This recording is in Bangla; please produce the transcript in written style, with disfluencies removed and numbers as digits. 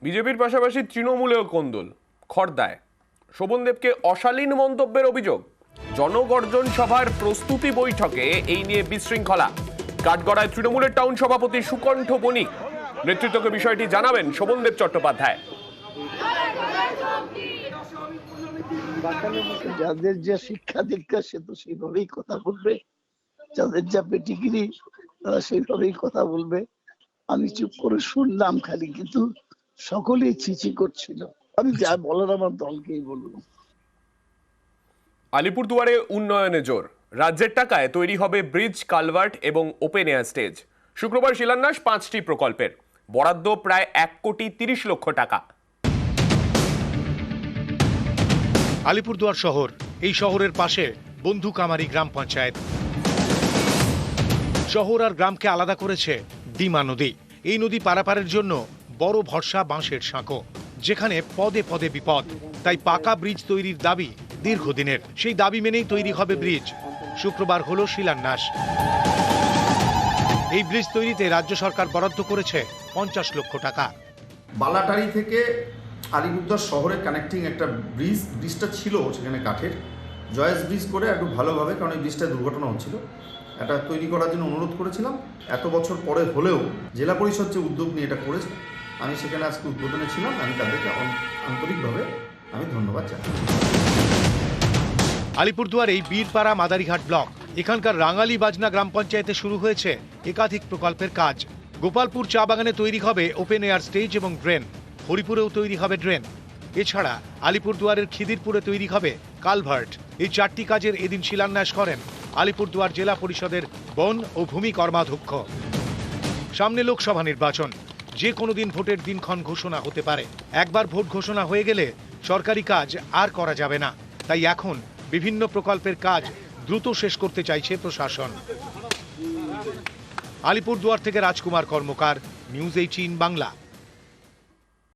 বিজেপির পাশাপাশি তৃণমূলেও কোন্দল। খড়দায় শোভনদেবকে অশালীন মন্তব্যের অভিযোগ। জনগর্জন সভার প্রস্তুতি বৈঠকে এই নিয়ে বিশৃঙ্খলা। কাঠগড়ায় তৃণমূলের টাউন সভাপতি সুকণ্ঠ বণিক নেতৃত্বকে বিষয়টি জানাবেন শোভনদেব চট্টোপাধ্যায়। যাদের যা শিক্ষা দীক্ষা সে তো সেইভাবেই কথা বলবে, যাদের যা পেটিগিরি তারা সেইভাবেই কথা বলবে। আমি চুপ করে শুনলাম খালি, কিন্তু সকলেই চিচি করছিল। আমি যা বলার আমার দলকেই বলবো। আলিপুরদুয়ারে উন্নয়নে জোর। রাজ্যের টাকায় তৈরি হবে ব্রিজ, কালভার্ট এবং ওপেন এয়ার স্টেজ। শুক্রবার শিলান্যাস 5টি প্রকল্পের। বরাদ্দ প্রায় 1,30,00,000 টাকা। আলিপুরদুয়ার শহর, এই শহরের পাশে বন্ধুকামারী গ্রাম পঞ্চায়েত। শহর আর গ্রামকে আলাদা করেছে ডিমা নদী। এই নদী পারাপারের জন্য বড় ভরসা বাঁশের সাঁকো, যেখানে পদে পদে বিপদ। তাই পাকা ব্রিজ তৈরির দাবি দীর্ঘদিনের। সেই দাবি মেনেই তৈরি হবে ব্রিজ। শুক্রবার হলো শিলান্যাস। এই ব্রিজ তৈরিতে রাজ্য সরকার বরাদ্দ করেছে 50 লক্ষ টাকা। বালাটারি থেকে আলিপুরদুয়ার শহরে কানেক্টিং একটা ব্রিজটা ছিল সেখানে কাঠের, জয়েস ব্রিজ করে একটু ভালোভাবে, কারণ এই ব্রিজটা দুর্ঘটনা হচ্ছিল, এটা তৈরি করার জন্য অনুরোধ করেছিলাম। এত বছর পরে হলেও জেলা পরিষদ যে উদ্যোগ নিয়ে এটা করেছে, আমি সেখানে আজকে উদ্বোধনে ছিলাম। আমি তাদেরকে আন্তরিকভাবে আমি ধন্যবাদ জানাই। আলিপুরদুয়ার এই বীরপাড়া মাদারিঘাট ব্লক, এখানকার রাঙালি বাজনা গ্রাম পঞ্চায়েতে শুরু হয়েছে একাধিক প্রকল্পের কাজ। গোপালপুর চা বাগানে তৈরি হবে ওপেন এয়ার স্টেজ এবং ড্রেন। হরিপুরেও তৈরি হবে ড্রেন। এছাড়া আলিপুরদুয়ারের খিদিরপুরে তৈরি হবে কালভার্ট। এই 4টি কাজের এদিন শিলান্যাস করেন আলিপুরদুয়ার জেলা পরিষদের বন ও ভূমি কর্মাধ্যক্ষ। সামনে লোকসভা নির্বাচন, যে কোনো দিন ভোটের দিনক্ষণ ঘোষণা হতে পারে। একবার ভোট ঘোষণা হয়ে গেলে সরকারি কাজ আর করা যাবে না। তাই এখন বিভিন্ন প্রকল্পের কাজ দ্রুত শেষ করতে চাইছে প্রশাসন। আলিপুরদুয়ার থেকে রাজকুমার কর্মকার, নিউজ 18 বাংলা।